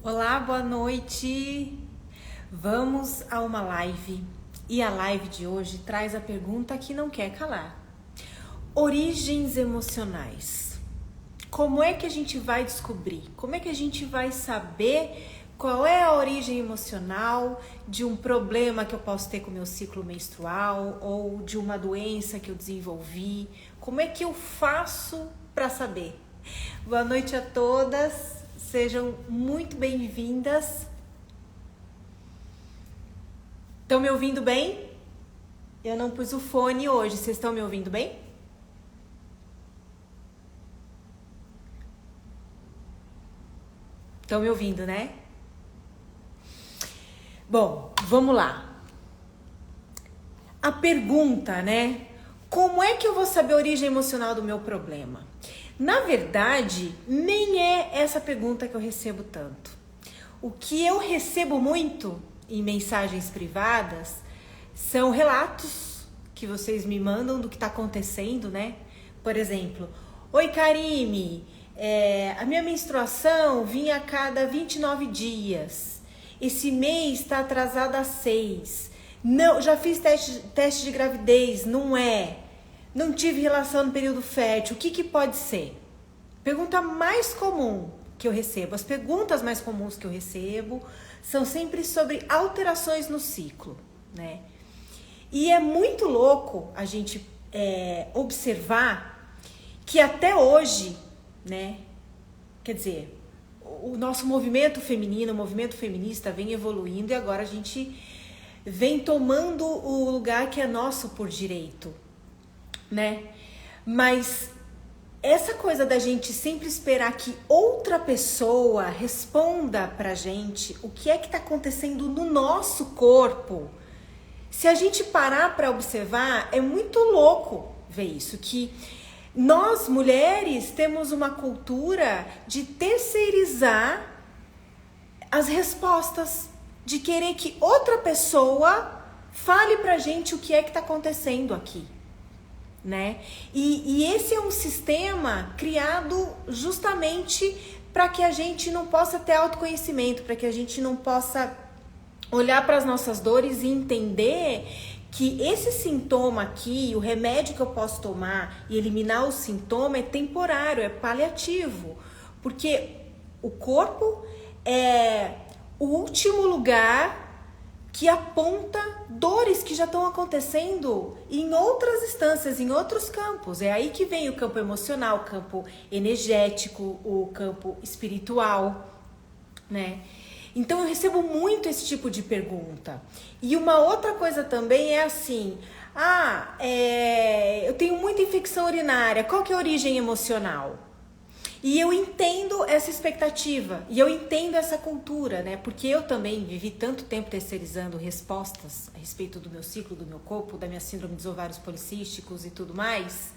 Olá, boa noite. Vamos a uma live. E a live de hoje traz a pergunta que não quer calar. Origens emocionais. Como é que a gente vai descobrir? Como é que a gente vai saber qual é a origem emocional de um problema que eu posso ter com o meu ciclo menstrual ou de uma doença que eu desenvolvi? Como é que eu faço para saber? Boa noite a todas. Sejam muito bem-vindas. Estão me ouvindo bem? Eu não pus o fone hoje. Vocês estão me ouvindo bem? Estão me ouvindo, né? Bom, vamos lá. A pergunta, né? Como é que eu vou saber a origem emocional do meu problema? Na verdade, nem é essa pergunta que eu recebo tanto. O que eu recebo muito em mensagens privadas são relatos que vocês me mandam do que está acontecendo, né? Por exemplo, oi Karime, a minha menstruação vinha a cada 29 dias. Esse mês está atrasado a 6. Não, já fiz teste de gravidez, não é. Não tive relação no período fértil, o que pode ser? Pergunta mais comum que eu recebo, as perguntas mais comuns que eu recebo são sempre sobre alterações no ciclo, né? E é muito louco a gente observar que até hoje, né? Quer dizer, o nosso movimento feminino, o movimento feminista vem evoluindo e agora a gente vem tomando o lugar que é nosso por direito, né? Mas essa coisa da gente sempre esperar que outra pessoa responda pra gente o que é que tá acontecendo no nosso corpo, se a gente parar para observar, é muito louco ver isso, que nós mulheres temos uma cultura de terceirizar as respostas, de querer que outra pessoa fale pra gente o que é que tá acontecendo aqui, né? E esse é um sistema criado justamente para que a gente não possa ter autoconhecimento, para que a gente não possa olhar para as nossas dores e entender que esse sintoma aqui, o remédio que eu posso tomar e eliminar o sintoma é temporário, é paliativo, porque o corpo é o último lugar que aponta dores que já estão acontecendo em outras instâncias, em outros campos. É aí que vem o campo emocional, o campo energético, o campo espiritual, né? Então eu recebo muito esse tipo de pergunta. E uma outra coisa também é assim, eu tenho muita infecção urinária, qual que é a origem emocional? E eu entendo essa expectativa, e eu entendo essa cultura, né? Porque eu também vivi tanto tempo terceirizando respostas a respeito do meu ciclo, do meu corpo, da minha síndrome dos ovários policísticos e tudo mais,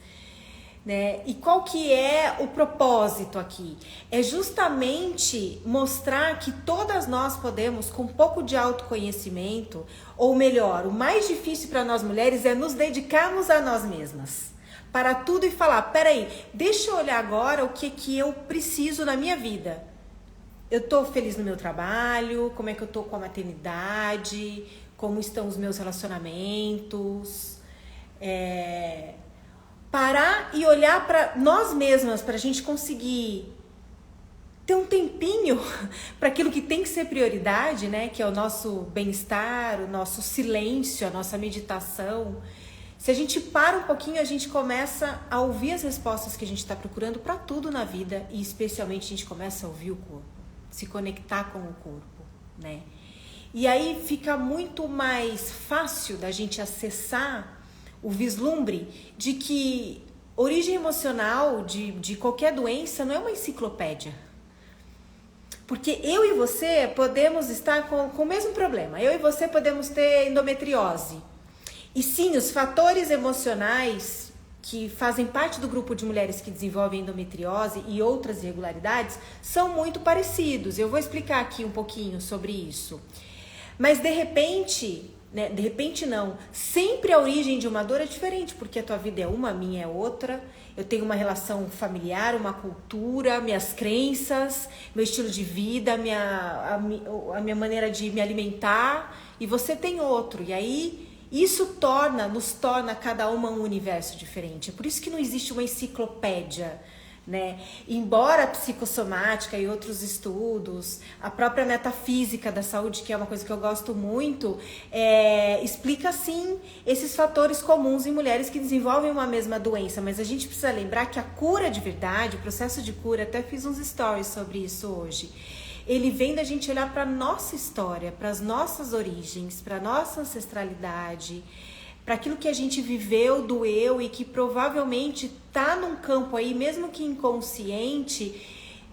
né? E qual que é o propósito aqui? É justamente mostrar que todas nós podemos, com um pouco de autoconhecimento, ou melhor, o mais difícil para nós mulheres é nos dedicarmos a nós mesmas. Para tudo e falar, peraí, deixa eu olhar agora o que eu preciso na minha vida. Eu tô feliz no meu trabalho, como é que eu tô com a maternidade, como estão os meus relacionamentos. Parar e olhar para nós mesmas, para a gente conseguir ter um tempinho para aquilo que tem que ser prioridade, né? Que é o nosso bem-estar, o nosso silêncio, a nossa meditação. Se a gente para um pouquinho, a gente começa a ouvir as respostas que a gente está procurando para tudo na vida e especialmente a gente começa a ouvir o corpo, se conectar com o corpo, né? E aí fica muito mais fácil da gente acessar o vislumbre de que origem emocional de qualquer doença não é uma enciclopédia. Porque eu e você podemos estar com o mesmo problema. Eu e você podemos ter endometriose. E sim, os fatores emocionais que fazem parte do grupo de mulheres que desenvolvem endometriose e outras irregularidades são muito parecidos. Eu vou explicar aqui um pouquinho sobre isso. Mas de repente, né? De repente não. Sempre a origem de uma dor é diferente, porque a tua vida é uma, a minha é outra. Eu tenho uma relação familiar, uma cultura, minhas crenças, meu estilo de vida, a minha maneira de me alimentar, e você tem outro. E aí isso nos torna cada uma um universo diferente. É por isso que não existe uma enciclopédia, né? Embora a psicossomática e outros estudos, a própria metafísica da saúde, que é uma coisa que eu gosto muito, explica sim esses fatores comuns em mulheres que desenvolvem uma mesma doença, mas a gente precisa lembrar que a cura de verdade, o processo de cura, até fiz uns stories sobre isso hoje, ele vem da gente olhar para a nossa história, para as nossas origens, para a nossa ancestralidade, para aquilo que a gente viveu, doeu e que provavelmente está num campo aí, mesmo que inconsciente,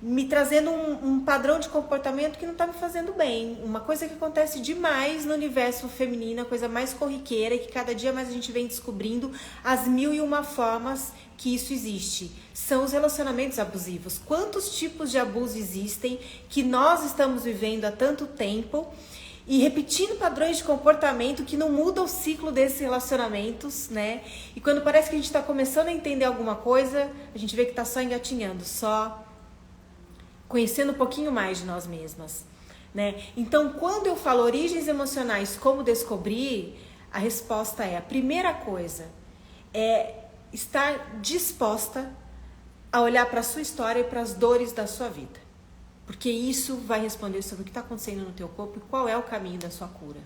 me trazendo um padrão de comportamento que não está me fazendo bem. Uma coisa que acontece demais no universo feminino, a coisa mais corriqueira, e que cada dia mais a gente vem descobrindo as 1001 formas que isso existe. São os relacionamentos abusivos. Quantos tipos de abuso existem que nós estamos vivendo há tanto tempo e repetindo padrões de comportamento que não mudam o ciclo desses relacionamentos, né? E quando parece que a gente está começando a entender alguma coisa, a gente vê que está só engatinhando, só conhecendo um pouquinho mais de nós mesmas, né? Então, quando eu falo origens emocionais, como descobrir, a resposta é, a primeira coisa é estar disposta a olhar para a sua história e para as dores da sua vida. Porque isso vai responder sobre o que está acontecendo no teu corpo e qual é o caminho da sua cura.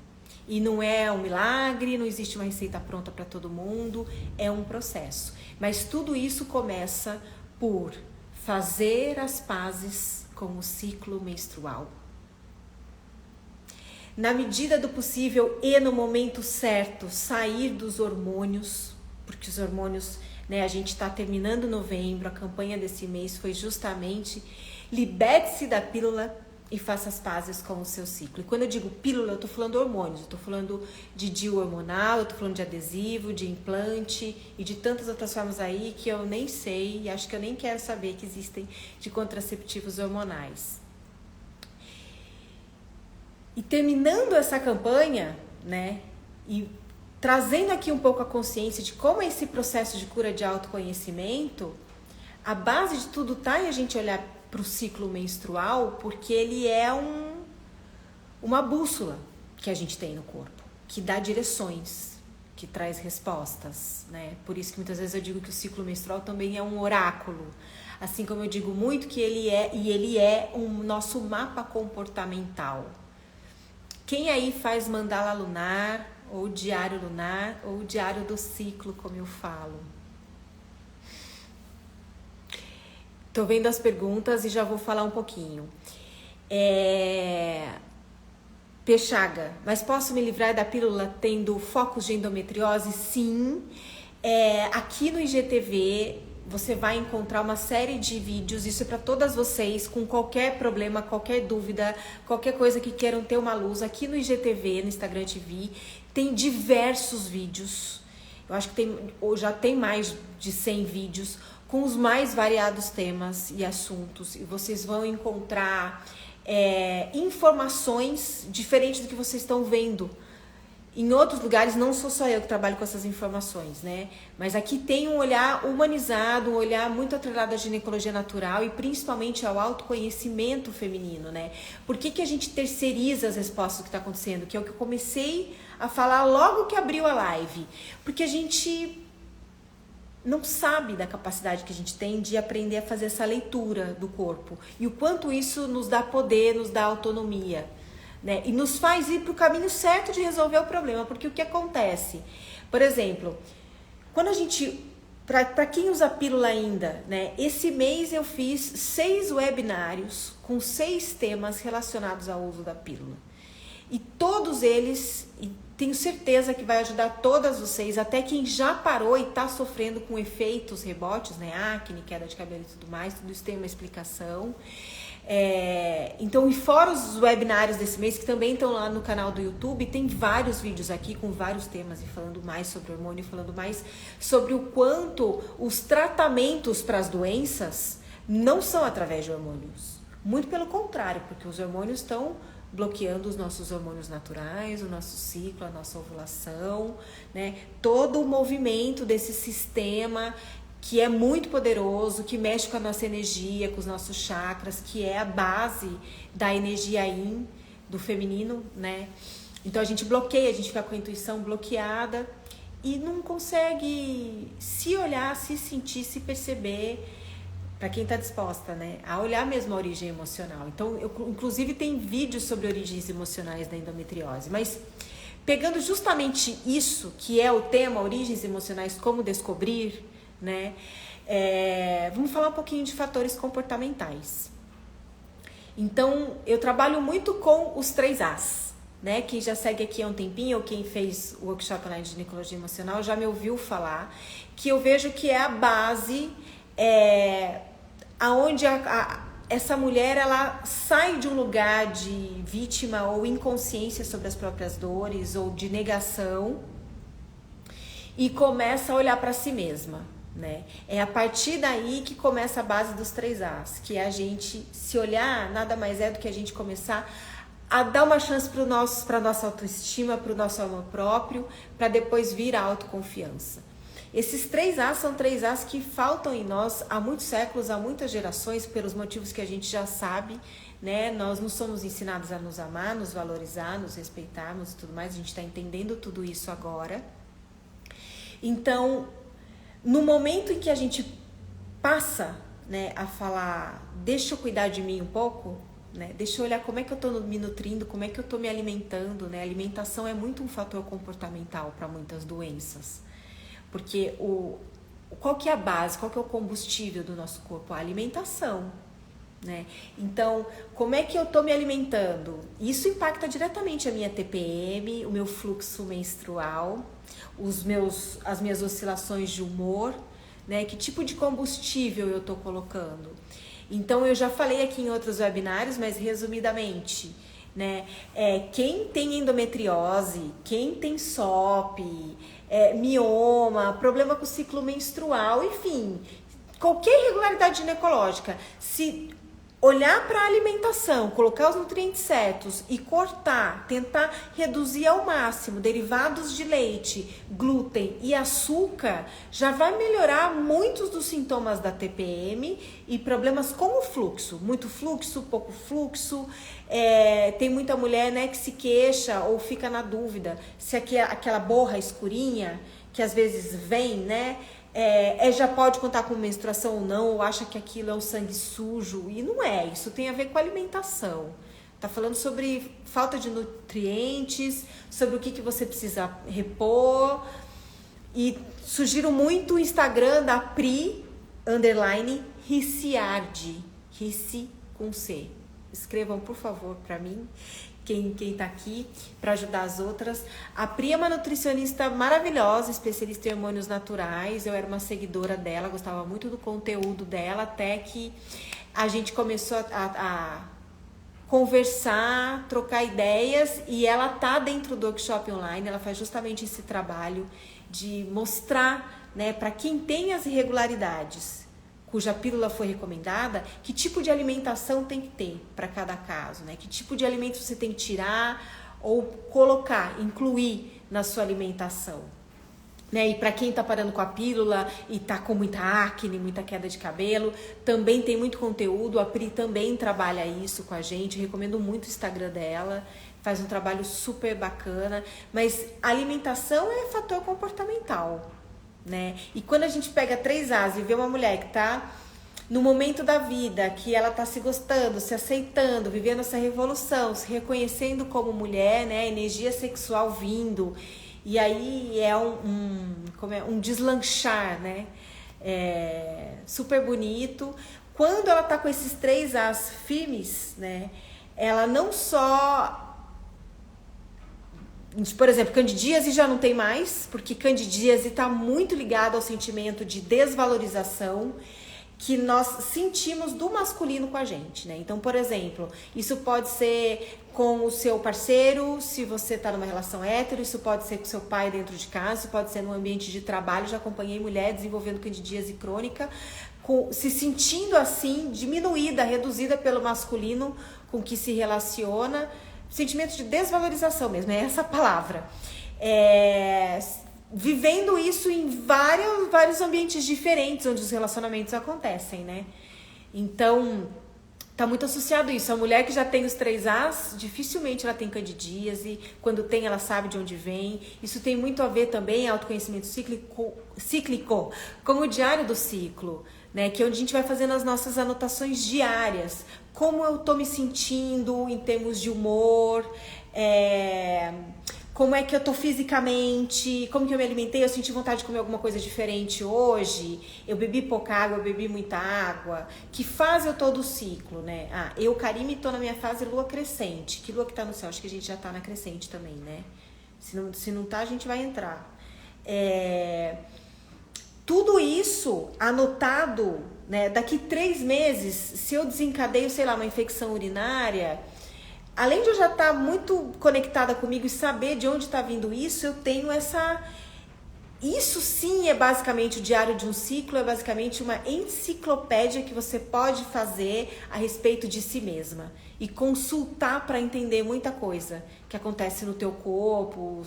E não é um milagre, não existe uma receita pronta para todo mundo, é um processo. Mas tudo isso começa por fazer as pazes com o ciclo menstrual. Na medida do possível e no momento certo, sair dos hormônios, porque os hormônios, né, a gente está terminando novembro, a campanha desse mês foi justamente liberte-se da pílula e faça as pazes com o seu ciclo. E quando eu digo pílula, eu estou falando hormônios, eu estou falando de DIU hormonal, eu estou falando de adesivo, de implante e de tantas outras formas aí que eu nem sei e acho que eu nem quero saber que existem de contraceptivos hormonais. E terminando essa campanha, né, e trazendo aqui um pouco a consciência de como é esse processo de cura de autoconhecimento, a base de tudo tá em a gente olhar para o ciclo menstrual, porque ele é uma bússola que a gente tem no corpo, que dá direções, que traz respostas, né? Por isso que muitas vezes eu digo que o ciclo menstrual também é um oráculo, assim como eu digo muito que ele é um nosso mapa comportamental. Quem aí faz mandala lunar, ou diário lunar, ou diário do ciclo, como eu falo? Tô vendo as perguntas e já vou falar um pouquinho. Peixaga, mas posso me livrar da pílula tendo focos de endometriose? Sim. Aqui no IGTV você vai encontrar uma série de vídeos, isso é para todas vocês, com qualquer problema, qualquer dúvida, qualquer coisa que queiram ter uma luz. Aqui no IGTV, no Instagram TV, tem diversos vídeos. Eu acho que já tem mais de 100 vídeos com os mais variados temas e assuntos, e vocês vão encontrar informações diferentes do que vocês estão vendo em outros lugares. Não sou só eu que trabalho com essas informações, né? Mas aqui tem um olhar humanizado, um olhar muito atrelado à ginecologia natural e principalmente ao autoconhecimento feminino, né? Por que a gente terceiriza as respostas do que está acontecendo? Que é o que eu comecei a falar logo que abriu a live. Porque a gente não sabe da capacidade que a gente tem de aprender a fazer essa leitura do corpo. E o quanto isso nos dá poder, nos dá autonomia, né? E nos faz ir para o caminho certo de resolver o problema. Porque o que acontece? Por exemplo, quando a gente... Para quem usa pílula ainda, né? Esse mês eu fiz 6 webinários com 6 temas relacionados ao uso da pílula. E todos eles... Tenho certeza que vai ajudar todas vocês, até quem já parou e está sofrendo com efeitos rebotes, né? Acne, queda de cabelo e tudo mais, tudo isso tem uma explicação. Então, e fora os webinários desse mês, que também estão lá no canal do YouTube, tem vários vídeos aqui com vários temas e falando mais sobre hormônio, falando mais sobre o quanto os tratamentos para as doenças não são através de hormônios. Muito pelo contrário, porque os hormônios estão bloqueando os nossos hormônios naturais, o nosso ciclo, a nossa ovulação, né? Todo o movimento desse sistema que é muito poderoso, que mexe com a nossa energia, com os nossos chakras, que é a base da energia yin, do feminino, né? Então a gente bloqueia, a gente fica com a intuição bloqueada e não consegue se olhar, se sentir, se perceber, para quem está disposta, né, a olhar mesmo a origem emocional. Então, inclusive tem vídeos sobre origens emocionais da endometriose, mas pegando justamente isso, que é o tema, origens emocionais, como descobrir, né, vamos falar um pouquinho de fatores comportamentais. Então, eu trabalho muito com os 3 As, né? Quem já segue aqui há um tempinho, ou quem fez o workshop online de ginecologia emocional, já me ouviu falar que eu vejo que é a base, aonde essa mulher, ela sai de um lugar de vítima ou inconsciência sobre as próprias dores, ou de negação, e começa a olhar para si mesma. Né? É a partir daí que começa a base dos 3 As, que é a gente se olhar, nada mais é do que a gente começar a dar uma chance para a nossa autoestima, para o nosso amor próprio, para depois vir a autoconfiança. Esses 3 As são 3 As que faltam em nós há muitos séculos, há muitas gerações, pelos motivos que a gente já sabe, né? Nós não somos ensinados a nos amar, nos valorizar, nos respeitarmos e tudo mais, a gente está entendendo tudo isso agora. Então, no momento em que a gente passa, né, a falar, deixa eu cuidar de mim um pouco, né, deixa eu olhar como é que eu estou me nutrindo, como é que eu estou me alimentando, né? A alimentação é muito um fator comportamental para muitas doenças, porque qual que é a base, qual que é o combustível do nosso corpo? A alimentação, né? Então, como é que eu estou me alimentando? Isso impacta diretamente a minha TPM, o meu fluxo menstrual, as minhas oscilações de humor, né? Que tipo de combustível eu estou colocando? Então, eu já falei aqui em outros webinários, mas resumidamente, né? Quem tem endometriose, quem tem SOP, mioma, problema com o ciclo menstrual, enfim, qualquer irregularidade ginecológica, se olhar para a alimentação, colocar os nutrientes certos e cortar, tentar reduzir ao máximo derivados de leite, glúten e açúcar, já vai melhorar muitos dos sintomas da TPM e problemas como o fluxo, muito fluxo, pouco fluxo. Tem muita mulher, né, que se queixa ou fica na dúvida se aquela borra escurinha que às vezes vem, né, já pode contar com menstruação ou não, ou acha que aquilo é um sangue sujo, e não é, isso tem a ver com alimentação. Tá falando sobre falta de nutrientes, sobre o que você precisa repor, e sugiro muito o Instagram da Pri _Ricciardi, Ricci com C. Escrevam, por favor, para mim, quem tá aqui, para ajudar as outras. A Pri é uma nutricionista maravilhosa, especialista em hormônios naturais. Eu era uma seguidora dela, gostava muito do conteúdo dela, até que a gente começou a conversar, trocar ideias, e ela tá dentro do workshop online. Ela faz justamente esse trabalho de mostrar, né, para quem tem as irregularidades, cuja pílula foi recomendada, que tipo de alimentação tem que ter para cada caso, né? Que tipo de alimento você tem que tirar ou colocar, incluir na sua alimentação, né? E para quem está parando com a pílula e está com muita acne, muita queda de cabelo, também tem muito conteúdo. A Pri também trabalha isso com a gente, recomendo muito o Instagram dela, faz um trabalho super bacana, mas a alimentação é fator comportamental, né? E quando a gente pega 3 As e vê uma mulher que tá no momento da vida, que ela tá se gostando, se aceitando, vivendo essa revolução, se reconhecendo como mulher, né? Energia sexual vindo, e aí é um deslanchar, né? Super bonito. Quando ela tá com esses 3 As firmes, né? Ela não só... Por exemplo, candidíase já não tem mais, porque candidíase está muito ligado ao sentimento de desvalorização que nós sentimos do masculino com a gente, né? Então, por exemplo, isso pode ser com o seu parceiro, se você está numa relação hétero, isso pode ser com seu pai dentro de casa, isso pode ser no ambiente de trabalho. Já acompanhei mulher desenvolvendo candidíase crônica, se sentindo assim, diminuída, reduzida pelo masculino com que se relaciona, sentimento de desvalorização mesmo, é essa a palavra. Vivendo isso em vários ambientes diferentes onde os relacionamentos acontecem, né? Então, tá muito associado a isso. A mulher que já tem os 3As, dificilmente ela tem candidíase. Quando tem, ela sabe de onde vem. Isso tem muito a ver também, autoconhecimento cíclico, com o diário do ciclo, né? Que é onde a gente vai fazendo as nossas anotações diárias. Como eu tô me sentindo em termos de humor, como é que eu tô fisicamente, como que eu me alimentei, eu senti vontade de comer alguma coisa diferente hoje, eu bebi pouca água, eu bebi muita água, que fase eu tô do ciclo, né? Eu, Karime, tô na minha fase lua crescente. Que lua que tá no céu? Acho que a gente já tá na crescente também, né? Se não tá, a gente vai entrar. Tudo isso anotado, né? Daqui 3 meses, se eu desencadeio, sei lá, uma infecção urinária, além de eu já estar muito conectada comigo e saber de onde está vindo isso, eu tenho essa... Isso sim é basicamente o diário de um ciclo, é basicamente uma enciclopédia que você pode fazer a respeito de si mesma e consultar para entender muita coisa que acontece no teu corpo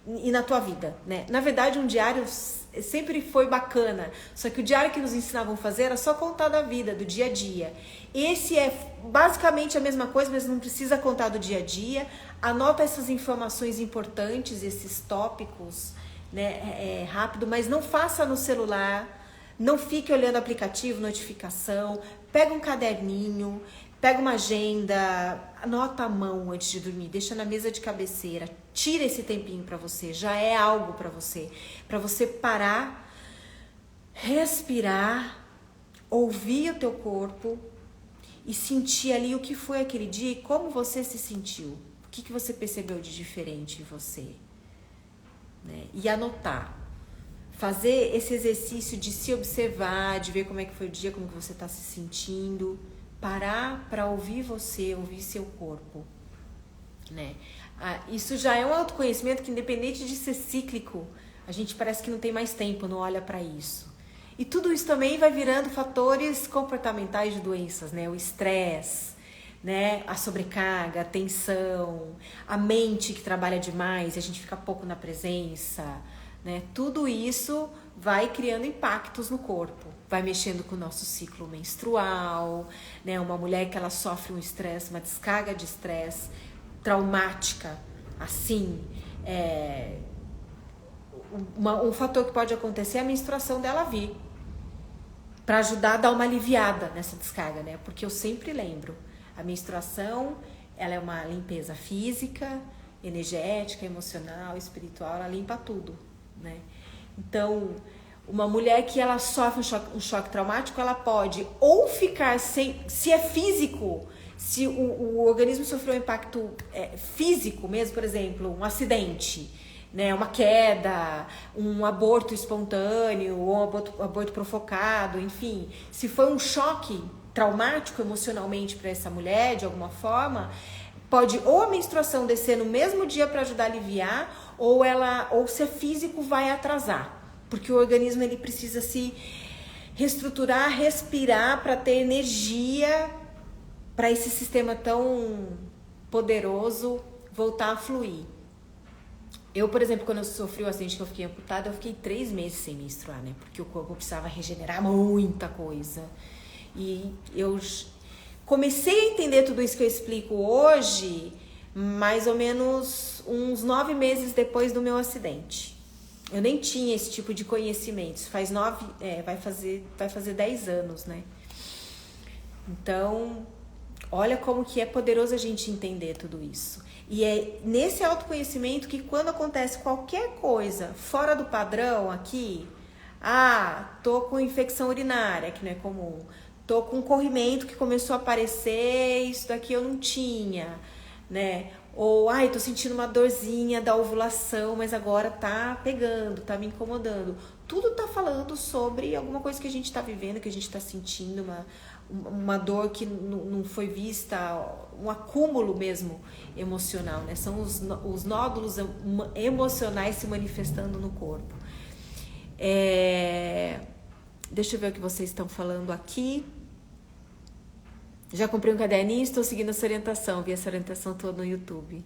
e na tua vida, né? Na verdade, um diário sempre foi bacana, só que o diário que nos ensinavam a fazer era só contar da vida, do dia a dia. Esse é basicamente a mesma coisa, mas não precisa contar do dia a dia. Anota essas informações importantes, esses tópicos, né, rápido, mas não faça no celular, não fique olhando aplicativo, notificação, pega um caderninho, pega uma agenda, anota à mão antes de dormir, deixa na mesa de cabeceira, tira esse tempinho para você, já é algo para você parar, respirar, ouvir o teu corpo e sentir ali o que foi aquele dia e como você se sentiu, o que você percebeu de diferente em você, né? E anotar, fazer esse exercício de se observar, de ver como é que foi o dia, como que você está se sentindo, parar para ouvir você, ouvir seu corpo, né? Isso já é um autoconhecimento que, independente de ser cíclico, a gente parece que não tem mais tempo, não olha para isso. E tudo isso também vai virando fatores comportamentais de doenças, né? O estresse, né? A sobrecarga, a tensão, a mente que trabalha demais e a gente fica pouco na presença, né? Tudo isso vai criando impactos no corpo, vai mexendo com o nosso ciclo menstrual, né? Uma mulher que ela sofre um estresse, uma descarga de estresse traumática, assim, um fator que pode acontecer é a menstruação dela vir, para ajudar a dar uma aliviada nessa descarga, né? Porque eu sempre lembro, a menstruação, ela é uma limpeza física, energética, emocional, espiritual, ela limpa tudo, né? Então, uma mulher que ela sofre um choque traumático, ela pode ou ficar sem, se é físico, se o organismo sofreu um impacto físico mesmo, por exemplo, um acidente, né, uma queda, um aborto espontâneo, ou um aborto provocado, enfim, se foi um choque traumático emocionalmente para essa mulher, de alguma forma, pode ou a menstruação descer no mesmo dia para ajudar a aliviar, ou se é físico, vai atrasar, porque o organismo ele precisa se reestruturar, respirar para ter energia para esse sistema tão poderoso voltar a fluir. Eu, por exemplo, quando eu sofri o acidente que eu fiquei amputada, eu fiquei 3 meses sem menstruar, né? Porque o corpo precisava regenerar muita coisa. E eu comecei a entender tudo isso que eu explico hoje, mais ou menos uns 9 meses depois do meu acidente. Eu nem tinha esse tipo de conhecimento. Isso faz vai fazer 10 anos, né? Então, olha como que é poderoso a gente entender tudo isso. E é nesse autoconhecimento que quando acontece qualquer coisa fora do padrão aqui, tô com infecção urinária, que não é comum, tô com corrimento que começou a aparecer, isso daqui eu não tinha, né? Ou, tô sentindo uma dorzinha da ovulação, mas agora tá pegando, tá me incomodando. Tudo tá falando sobre alguma coisa que a gente tá vivendo, que a gente tá sentindo, uma dor que não foi vista, um acúmulo mesmo emocional, né? São os nódulos emocionais se manifestando no corpo. Deixa eu ver o que vocês estão falando aqui. Já comprei um caderninho e estou seguindo essa orientação. Vi essa orientação toda no YouTube.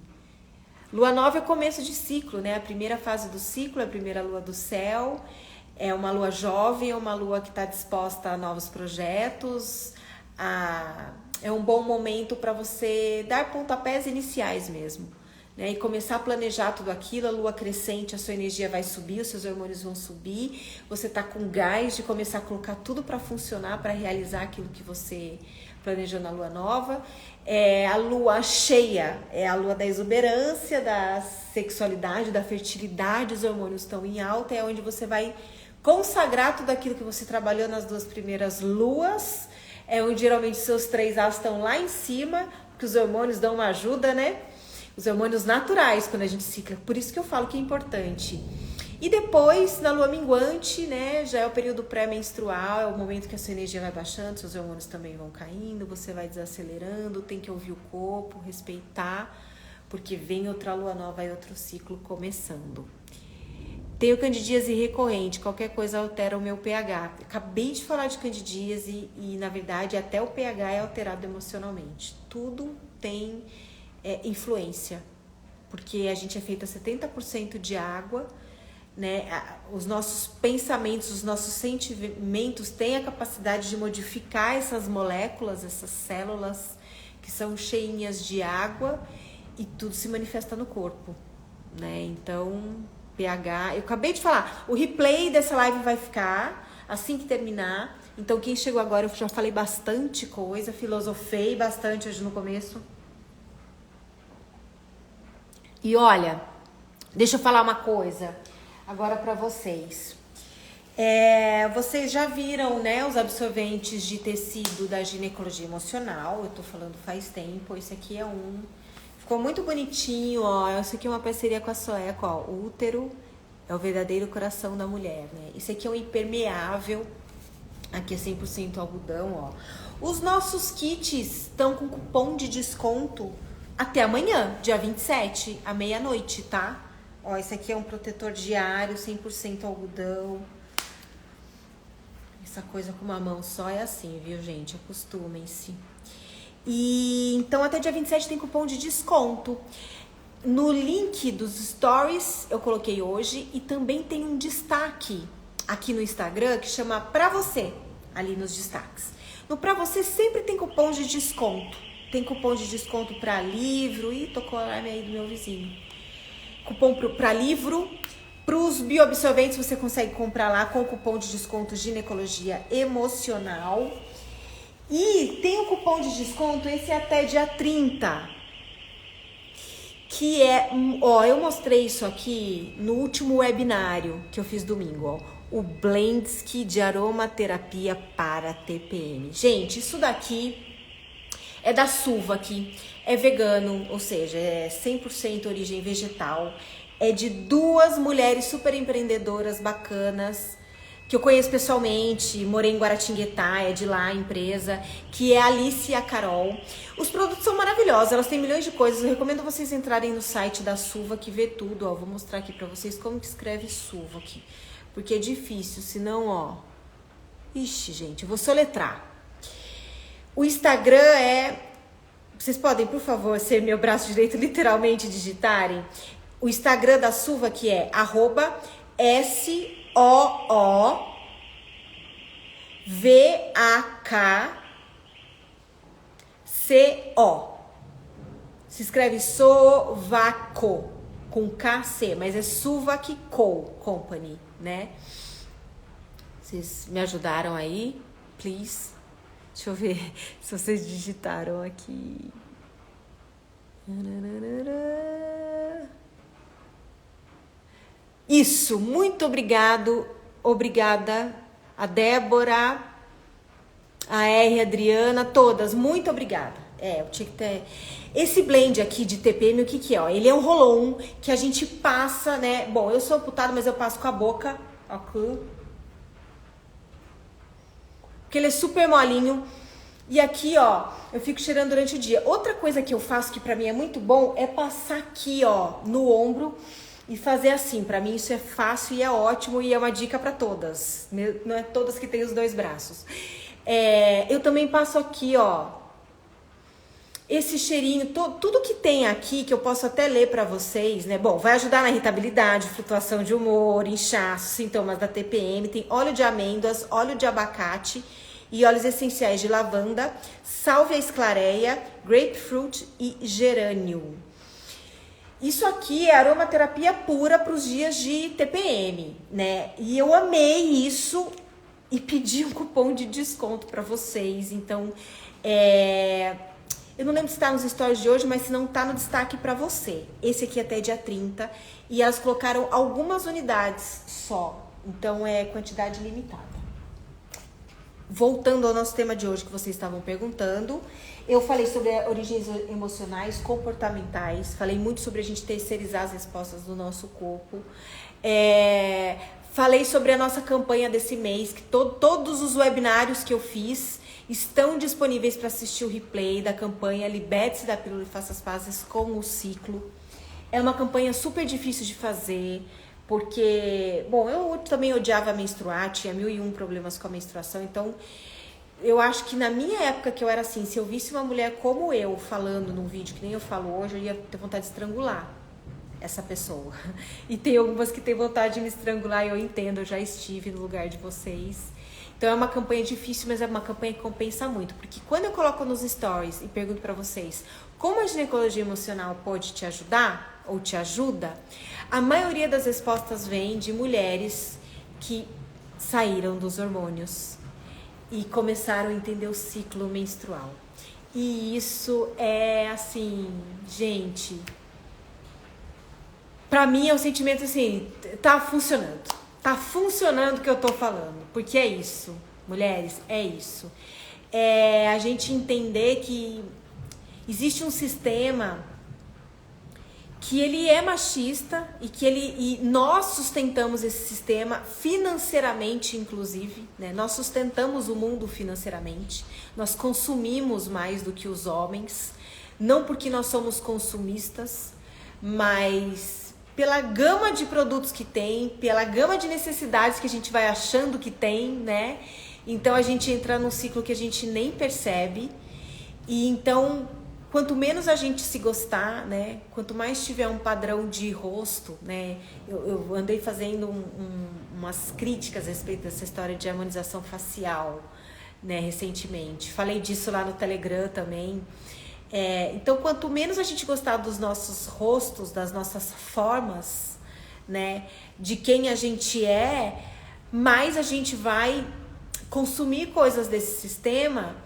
Lua nova é começo de ciclo, né? A primeira fase do ciclo, a primeira lua do céu. É uma lua jovem, é uma lua que está disposta a novos projetos. É um bom momento para você dar pontapés iniciais mesmo, né? E começar a planejar tudo aquilo. A lua crescente, a sua energia vai subir, os seus hormônios vão subir. Você tá com gás de começar a colocar tudo para funcionar, para realizar aquilo que você planejou na lua nova. A lua cheia é a lua da exuberância, da sexualidade, da fertilidade. Os hormônios estão em alta, é onde você vai consagrar tudo aquilo que você trabalhou nas 2 primeiras luas. É onde geralmente seus 3 As estão lá em cima, porque os hormônios dão uma ajuda, né? Os hormônios naturais quando a gente cicla. Por isso que eu falo que é importante. E depois, na lua minguante, né? Já é o período pré-menstrual, é o momento que a sua energia vai baixando, seus hormônios também vão caindo, você vai desacelerando, tem que ouvir o corpo, respeitar, porque vem outra lua nova e outro ciclo começando. Tenho candidíase recorrente, qualquer coisa altera o meu pH. Acabei de falar de candidíase e na verdade, até o pH é alterado emocionalmente. Tudo tem influência, porque a gente é feito a 70% de água, né? Os nossos pensamentos, os nossos sentimentos têm a capacidade de modificar essas moléculas, essas células que são cheinhas de água e tudo se manifesta no corpo, né? Então, pH, eu acabei de falar, o replay dessa live vai ficar assim que terminar. Então, quem chegou agora, eu já falei bastante coisa, filosofei bastante hoje no começo. E olha, deixa eu falar uma coisa agora para vocês. Vocês já viram, né, os absorventes de tecido da ginecologia emocional. Eu tô falando faz tempo. Esse aqui é um. Ficou muito bonitinho, ó. Esse aqui é uma parceria com a Soeco, ó. O útero é o verdadeiro coração da mulher, né? Esse aqui é um impermeável. Aqui é 100% algodão, ó. Os nossos kits estão com cupom de desconto até amanhã, dia 27, à meia-noite, tá? Ó, esse aqui é um protetor diário, 100% algodão. Essa coisa com uma mão só é assim, viu, gente? Acostumem-se. E então até dia 27 tem cupom de desconto. No link dos stories eu coloquei hoje e também tem um destaque aqui no Instagram que chama Pra Você, ali nos destaques. No Pra Você sempre tem cupom de desconto. Tem cupom de desconto para livro. Ih, tocou o alarme aí do meu vizinho. Cupom para livro. Para os bioabsorventes você consegue comprar lá com o cupom de desconto Ginecologia Emocional. E tem um cupom de desconto, esse é até dia 30. Que é, ó, eu mostrei isso aqui no último webinário que eu fiz domingo, ó. O Blendski de aromaterapia para TPM. Gente, isso daqui é da Suva aqui, é vegano, ou seja, é 100% origem vegetal. É de 2 mulheres super empreendedoras bacanas, que eu conheço pessoalmente, morei em Guaratinguetá, é de lá a empresa, que é a Alice e a Carol. Os produtos são maravilhosos, elas têm milhões de coisas. Eu recomendo vocês entrarem no site da Suva que vê tudo, ó. Vou mostrar aqui pra vocês como que escreve Suva aqui, porque é difícil, senão, ó... Ixi, gente, eu vou soletrar. O Instagram é... Vocês podem, por favor, ser meu braço direito, literalmente digitarem? O Instagram da Suva que é @SOOVAKCO. Se escreve Sovaco, com KC, mas é Suvac Company, né? Vocês me ajudaram aí? Please. Deixa eu ver se vocês digitaram aqui. Isso, muito obrigada a Débora, a R, a Adriana, todas, muito obrigada. Eu tinha que ter... Esse blend aqui de TPM, o que que é? Ó, ele é um roll-on que a gente passa, né? Bom, eu sou amputada, mas eu passo com a boca, aqui. Porque ele é super molinho. E aqui, ó, eu fico cheirando durante o dia. Outra coisa que eu faço que pra mim é muito bom é passar aqui, ó, no ombro e fazer assim. Pra mim isso é fácil e é ótimo e é uma dica pra todas. Não é todas que têm os 2 braços. Eu também passo aqui, ó, esse cheirinho, tudo que tem aqui, que eu posso até ler pra vocês, né? Bom, vai ajudar na irritabilidade, flutuação de humor, inchaço, sintomas da TPM. Tem óleo de amêndoas, óleo de abacate e óleos essenciais de lavanda, sálvia esclareia, grapefruit e gerânio. Isso aqui é aromaterapia pura para os dias de TPM, né? E eu amei isso e pedi um cupom de desconto para vocês. Então, eu não lembro se está nos stories de hoje, mas se não tá no destaque para você. Esse aqui até dia 30. E elas colocaram algumas unidades só. Então, é quantidade limitada. Voltando ao nosso tema de hoje que vocês estavam perguntando, eu falei sobre origens emocionais, comportamentais, falei muito sobre a gente terceirizar as respostas do nosso corpo, falei sobre a nossa campanha desse mês, que todos os webinários que eu fiz estão disponíveis para assistir o replay da campanha Liberte-se da Pílula e Faça as Pazes com o Ciclo. É uma campanha super difícil de fazer, porque, bom, eu também odiava menstruar, tinha 1001 problemas com a menstruação, então eu acho que na minha época que eu era assim, se eu visse uma mulher como eu falando num vídeo que nem eu falo hoje, eu ia ter vontade de estrangular essa pessoa. E tem algumas que têm vontade de me estrangular e eu entendo, eu já estive no lugar de vocês. Então é uma campanha difícil, mas é uma campanha que compensa muito, porque quando eu coloco nos stories e pergunto pra vocês como a ginecologia emocional pode te ajudar ou te ajuda, a maioria das respostas vem de mulheres que saíram dos hormônios e começaram a entender o ciclo menstrual. E isso é assim, gente, pra mim é um sentimento assim, tá funcionando o que eu tô falando, porque é isso, mulheres, é isso. É a gente entender que existe um sistema que ele é machista e nós sustentamos esse sistema financeiramente, inclusive, né? Nós sustentamos o mundo financeiramente, nós consumimos mais do que os homens, não porque nós somos consumistas, mas pela gama de produtos que tem, pela gama de necessidades que a gente vai achando que tem, né? Então a gente entra num ciclo que a gente nem percebe. E então, quanto menos a gente se gostar, né? Quanto mais tiver um padrão de rosto, né? Eu andei fazendo umas críticas a respeito dessa história de harmonização facial, né? Recentemente. Falei disso lá no Telegram também. Então, quanto menos a gente gostar dos nossos rostos, das nossas formas, né, de quem a gente mais a gente vai consumir coisas desse sistema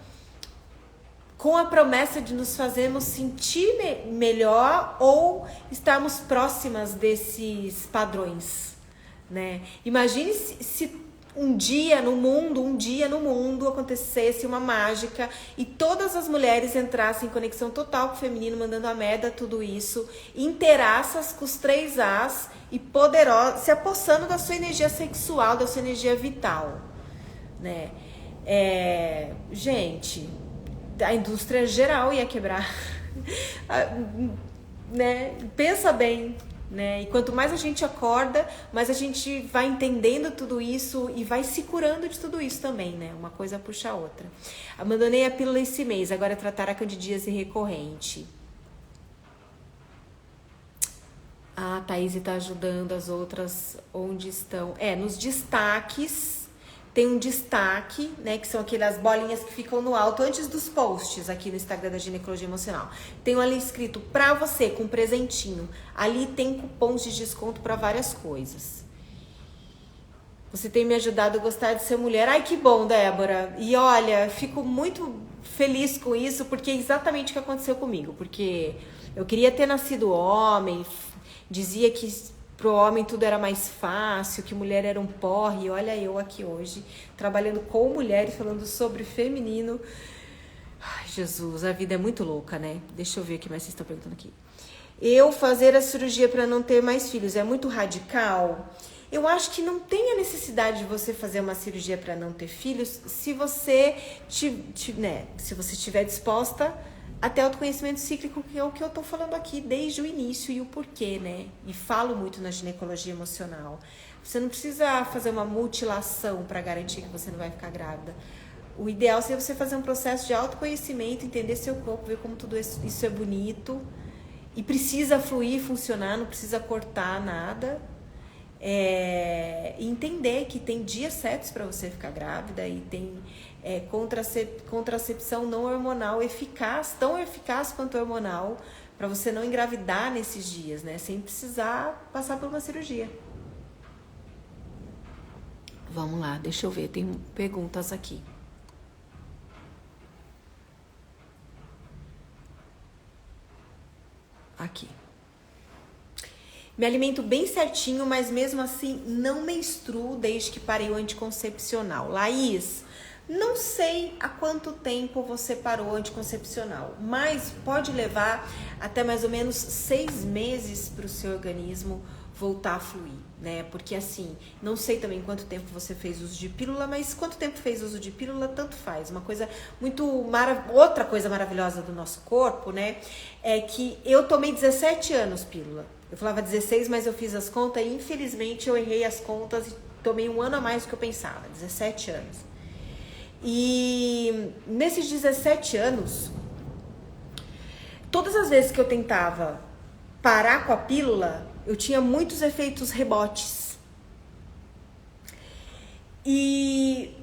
com a promessa de nos fazermos sentir melhor ou estarmos próximas desses padrões, né? Imagine se um dia no mundo acontecesse uma mágica e todas as mulheres entrassem em conexão total com o feminino, mandando a merda, tudo isso, inteiraças com os 3 As e poderosas, se apossando da sua energia sexual, da sua energia vital, né? Gente, a indústria geral ia quebrar, né? Pensa bem. Né? E quanto mais a gente acorda, mais a gente vai entendendo tudo isso e vai se curando de tudo isso também, né? Uma coisa puxa a outra. Abandonei a pílula esse mês, agora é tratar a candidíase recorrente. A Thaís está ajudando as outras onde estão. Nos destaques, tem um destaque, né? Que são aquelas bolinhas que ficam no alto antes dos posts aqui no Instagram da Ginecologia Emocional. Tem ali escrito pra você, com um presentinho. Ali tem cupons de desconto para várias coisas. Você tem me ajudado a gostar de ser mulher. Ai, que bom, Débora. E olha, fico muito feliz com isso, porque é exatamente o que aconteceu comigo. Porque eu queria ter nascido homem, dizia que pro homem tudo era mais fácil, que mulher era um porre. E olha eu aqui hoje, trabalhando com mulheres, falando sobre feminino. Ai, Jesus, a vida é muito louca, né? Deixa eu ver o que mais vocês estão perguntando aqui. Eu fazer a cirurgia para não ter mais filhos é muito radical? Eu acho que não tem a necessidade de você fazer uma cirurgia para não ter filhos se você estiver disposta até autoconhecimento cíclico, que é o que eu tô falando aqui desde o início e o porquê, né? E falo muito na ginecologia emocional. Você não precisa fazer uma mutilação para garantir que você não vai ficar grávida. o ideal seria você fazer um processo de autoconhecimento, entender seu corpo, ver como tudo isso é bonito. E precisa fluir, funcionar, não precisa cortar nada. E entender que tem dias certos para você ficar grávida e tem contracepção não hormonal eficaz, tão eficaz quanto hormonal, para você não engravidar nesses dias, né? Sem precisar passar por uma cirurgia. Vamos lá, deixa eu ver, tem perguntas aqui. Aqui. Me alimento bem certinho, mas mesmo assim não menstruo desde que parei o anticoncepcional. Laís, não sei há quanto tempo você parou o anticoncepcional, mas pode levar até mais ou menos 6 meses para o seu organismo voltar a fluir, né? Porque assim, não sei também quanto tempo você fez uso de pílula, mas quanto tempo fez uso de pílula, tanto faz. Uma coisa outra coisa maravilhosa do nosso corpo, né? É que eu tomei 17 anos pílula. Eu falava 16, mas eu fiz as contas e infelizmente eu errei as contas e tomei 1 ano a mais do que eu pensava, 17 anos. E nesses 17 anos, todas as vezes que eu tentava parar com a pílula, eu tinha muitos efeitos rebotes. E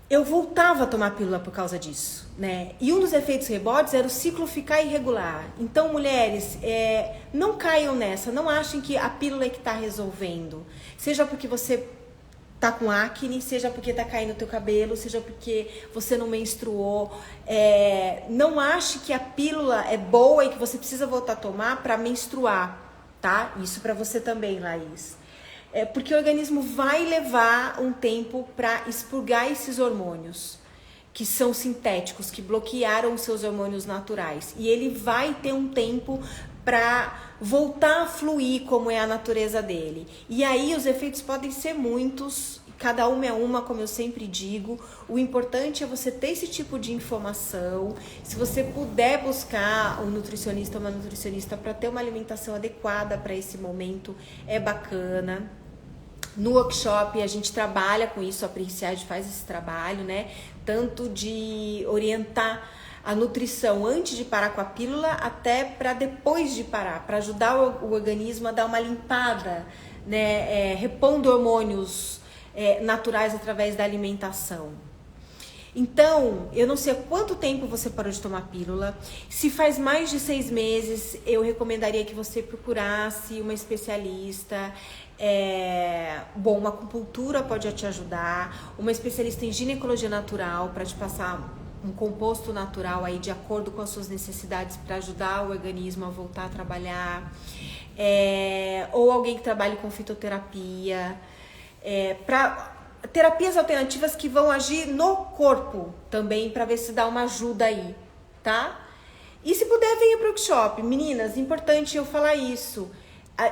eu voltava a tomar pílula por causa disso, né? E um dos efeitos rebotes era o ciclo ficar irregular. Então, mulheres, não caiam nessa, não achem que a pílula é que está resolvendo. Seja porque você tá com acne, seja porque tá caindo o teu cabelo, seja porque você não menstruou. Não ache que a pílula é boa e que você precisa voltar a tomar para menstruar, tá? Isso para você também, Laís. Porque o organismo vai levar um tempo para expurgar esses hormônios que são sintéticos, que bloquearam os seus hormônios naturais. E ele vai ter um tempo para voltar a fluir como é a natureza dele. E aí os efeitos podem ser muitos, cada uma é uma, como eu sempre digo. O importante é você ter esse tipo de informação. Se você puder buscar um nutricionista ou uma nutricionista para ter uma alimentação adequada para esse momento, é bacana. No workshop a gente trabalha com isso, a Princiade faz esse trabalho, né? Tanto de orientar a nutrição antes de parar com a pílula, até para depois de parar, para ajudar o organismo a dar uma limpada, né? Repondo hormônios naturais através da alimentação. Então, eu não sei há quanto tempo você parou de tomar pílula. Se faz mais de 6 meses, eu recomendaria que você procurasse uma especialista. Uma acupuntura pode te ajudar, uma especialista em ginecologia natural para te passar um composto natural aí de acordo com as suas necessidades para ajudar o organismo a voltar a trabalhar, ou alguém que trabalhe com fitoterapia, para terapias alternativas que vão agir no corpo também, para ver se dá uma ajuda aí, tá? E se puder, venha para o workshop. Meninas, importante eu falar isso.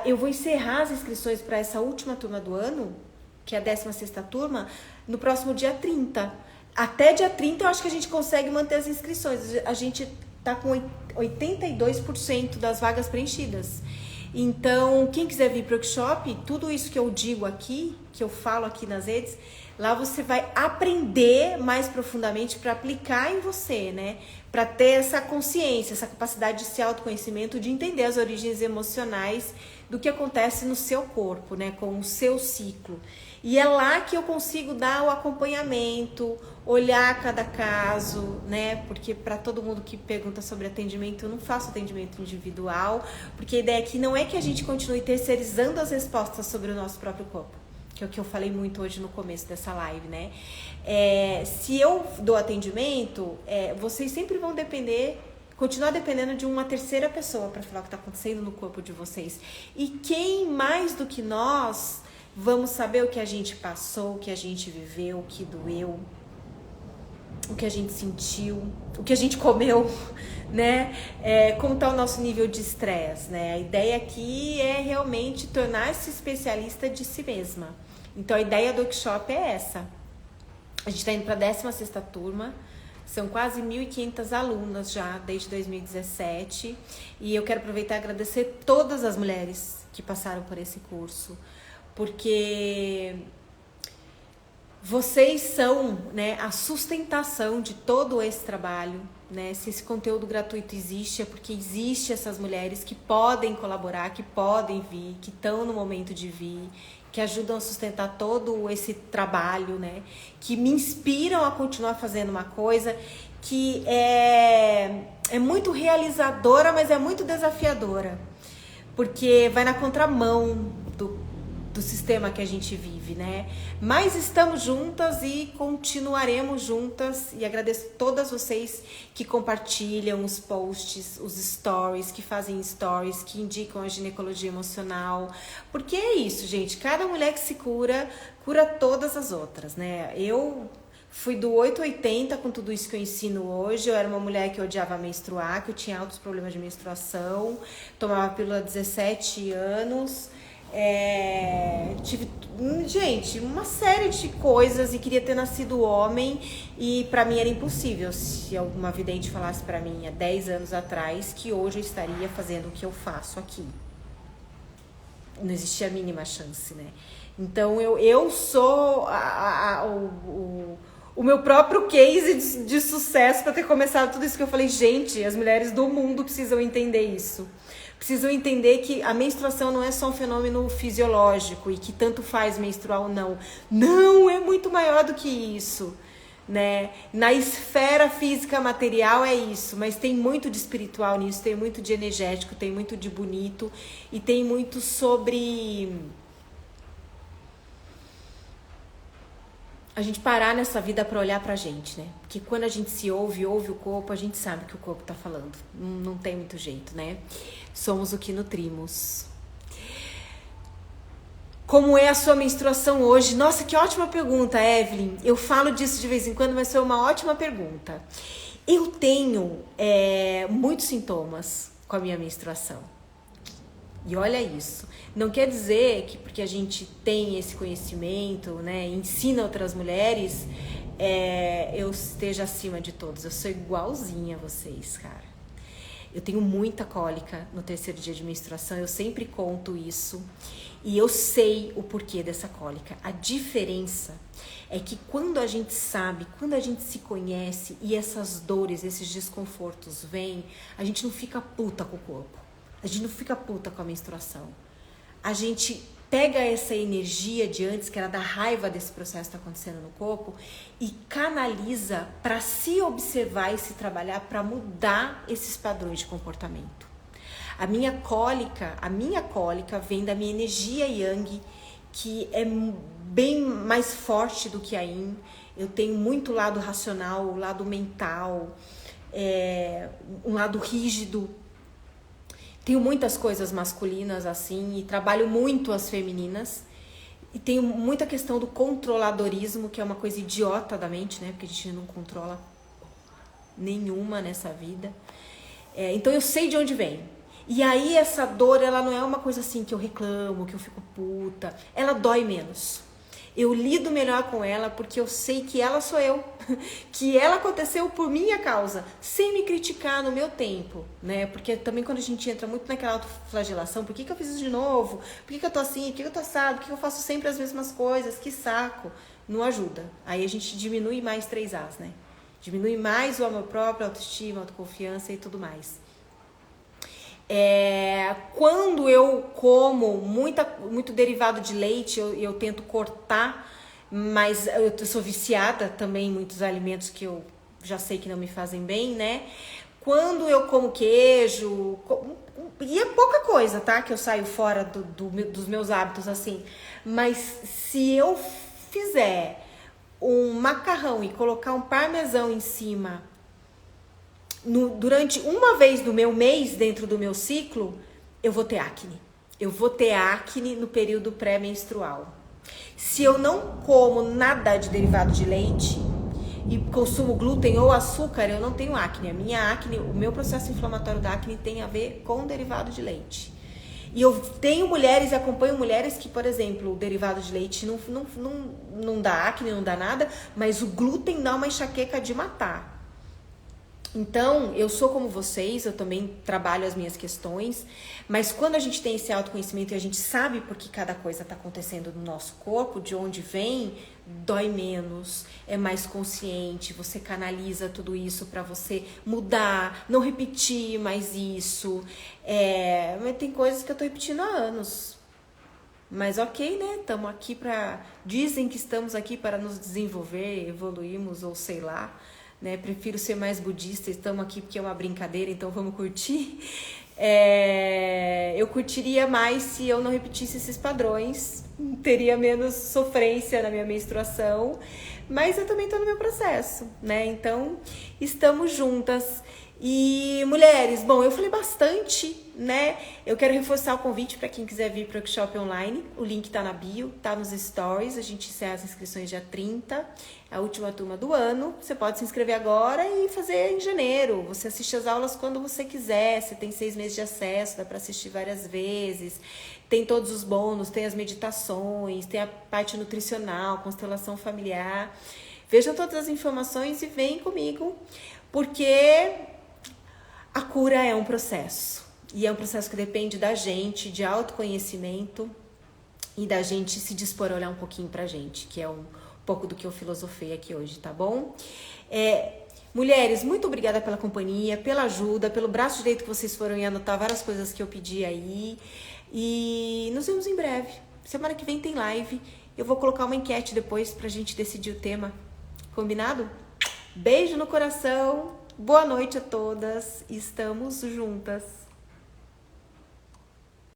Eu vou encerrar as inscrições para essa última turma do ano, que é a 16ª turma, no próximo dia 30. Até dia 30 eu acho que a gente consegue manter as inscrições. A gente tá com 82% das vagas preenchidas. Então, quem quiser vir para o workshop, tudo isso que eu digo aqui, que eu falo aqui nas redes, lá você vai aprender mais profundamente para aplicar em você, né? Para ter essa consciência, essa capacidade de se autoconhecimento, de entender as origens emocionais do que acontece no seu corpo, né? Com o seu ciclo. E é lá que eu consigo dar o acompanhamento, olhar cada caso, né? Porque para todo mundo que pergunta sobre atendimento, eu não faço atendimento individual, porque a ideia aqui não é que a gente continue terceirizando as respostas sobre o nosso próprio corpo, que é o que eu falei muito hoje no começo dessa live, né? Se eu dou atendimento, vocês sempre vão continuar dependendo de uma terceira pessoa para falar o que está acontecendo no corpo de vocês. E quem mais do que nós vamos saber o que a gente passou, o que a gente viveu, o que doeu, o que a gente sentiu, o que a gente comeu, né? Como está o nosso nível de estresse, né? A ideia aqui é realmente tornar-se especialista de si mesma. Então a ideia do workshop é essa. A gente está indo para a 16ª turma. São quase 1.500 alunas já desde 2017. E eu quero aproveitar e agradecer todas as mulheres que passaram por esse curso. Porque vocês são, né, a sustentação de todo esse trabalho, né? Se esse conteúdo gratuito existe, é porque existe essas mulheres que podem colaborar, que podem vir, que estão no momento de vir, que ajudam a sustentar todo esse trabalho, né? Que me inspiram a continuar fazendo uma coisa que é muito realizadora, mas é muito desafiadora, porque vai na contramão do sistema que a gente vive, né? Mas estamos juntas e continuaremos juntas, e agradeço a todas vocês que compartilham os posts, os stories, que fazem stories, que indicam a ginecologia emocional, porque é isso, gente, cada mulher que se cura, cura todas as outras, né? Eu fui do 880 com tudo isso que eu ensino hoje. Eu era uma mulher que odiava menstruar, que eu tinha altos problemas de menstruação, tomava pílula há 17 anos, tive, gente, uma série de coisas e queria ter nascido homem, e pra mim era impossível. Se alguma vidente falasse pra mim há 10 anos atrás que hoje eu estaria fazendo o que eu faço aqui, não existia a mínima chance, né? Então eu sou o meu próprio case de sucesso para ter começado tudo isso que eu falei. Gente, as mulheres do mundo precisam entender isso. Precisam entender que a menstruação não é só um fenômeno fisiológico e que tanto faz menstruar ou não. Não, é muito maior do que isso, né? Na esfera física material é isso, mas tem muito de espiritual nisso, tem muito de energético, tem muito de bonito e tem muito sobre a gente parar nessa vida para olhar pra gente, né? Porque quando a gente se ouve o corpo, a gente sabe o que o corpo tá falando. Não tem muito jeito, né? Somos o que nutrimos. Como é a sua menstruação hoje? Nossa, que ótima pergunta, Evelyn. Eu falo disso de vez em quando, mas foi uma ótima pergunta. Eu tenho muitos sintomas com a minha menstruação. E olha isso, não quer dizer que porque a gente tem esse conhecimento, né, ensina outras mulheres, eu esteja acima de todos. Eu sou igualzinha a vocês, cara. Eu tenho muita cólica no terceiro dia de menstruação, eu sempre conto isso. E eu sei o porquê dessa cólica. A diferença é que quando a gente sabe, quando a gente se conhece e essas dores, esses desconfortos vêm, a gente não fica puta com o corpo. A gente não fica puta com a menstruação. A gente pega essa energia de antes, que era da raiva desse processo que está acontecendo no corpo, e canaliza para se observar e se trabalhar para mudar esses padrões de comportamento. A minha cólica vem da minha energia yang, que é bem mais forte do que a yin. Eu tenho muito lado racional, o lado mental, um lado rígido. Tenho muitas coisas masculinas assim e trabalho muito as femininas. E tenho muita questão do controladorismo, que é uma coisa idiota da mente, né? Porque a gente não controla nenhuma nessa vida. Então eu sei de onde vem. E aí essa dor, ela não é uma coisa assim que eu reclamo, que eu fico puta. Ela dói menos. Eu lido melhor com ela porque eu sei que ela sou eu, que ela aconteceu por minha causa, sem me criticar no meu tempo, né? Porque também quando a gente entra muito naquela autoflagelação, por que eu fiz isso de novo? Por que eu tô assim? Por que eu tô assado? Por que eu faço sempre as mesmas coisas? Que saco! Não ajuda. Aí a gente diminui mais 3 As, né? Diminui mais o amor próprio, a autoestima, a autoconfiança e tudo mais. Quando eu como muito derivado de leite, eu tento cortar, mas eu sou viciada também em muitos alimentos que eu já sei que não me fazem bem, né? Quando eu como queijo, e é pouca coisa, tá? Que eu saio fora dos meus hábitos assim, mas se eu fizer um macarrão e colocar um parmesão em cima durante uma vez do meu mês, dentro do meu ciclo, eu vou ter acne. Eu vou ter acne no período pré-menstrual. Se eu não como nada de derivado de leite e consumo glúten ou açúcar, eu não tenho acne. A minha acne, o meu processo inflamatório da acne tem a ver com derivado de leite. E eu tenho mulheres e acompanho mulheres que, por exemplo, o derivado de leite não dá acne, não dá nada, mas o glúten dá uma enxaqueca de matar. Então, eu sou como vocês, eu também trabalho as minhas questões, mas quando a gente tem esse autoconhecimento e a gente sabe por que cada coisa está acontecendo no nosso corpo, de onde vem, dói menos, é mais consciente, você canaliza tudo isso para você mudar, não repetir mais isso. Mas tem coisas que eu tô repetindo há anos. Mas ok, né? Estamos aqui para... Dizem que estamos aqui para nos desenvolver, evoluirmos ou sei lá. Né? Prefiro ser mais budista, estamos aqui porque é uma brincadeira, então vamos curtir. Eu curtiria mais se eu não repetisse esses padrões, teria menos sofrência na minha menstruação, mas eu também estou no meu processo, né? Então, estamos juntas. E mulheres, bom, eu falei bastante, né? Eu quero reforçar o convite para quem quiser vir para o workshop online. O link tá na bio, tá nos stories. A gente encerra as inscrições dia 30, a última turma do ano. Você pode se inscrever agora e fazer em janeiro. Você assiste as aulas quando você quiser. Você tem 6 meses de acesso, dá para assistir várias vezes. Tem todos os bônus, tem as meditações, tem a parte nutricional, constelação familiar. Vejam todas as informações e vem comigo, porque a cura é um processo. E é um processo que depende da gente, de autoconhecimento e da gente se dispor a olhar um pouquinho pra gente, que é um pouco do que eu filosofei aqui hoje, tá bom? Mulheres, muito obrigada pela companhia, pela ajuda, pelo braço direito que vocês foram em anotar várias coisas que eu pedi aí. E nos vemos em breve. Semana que vem tem live. Eu vou colocar uma enquete depois pra gente decidir o tema. Combinado? Beijo no coração. Boa noite a todas. Estamos juntas.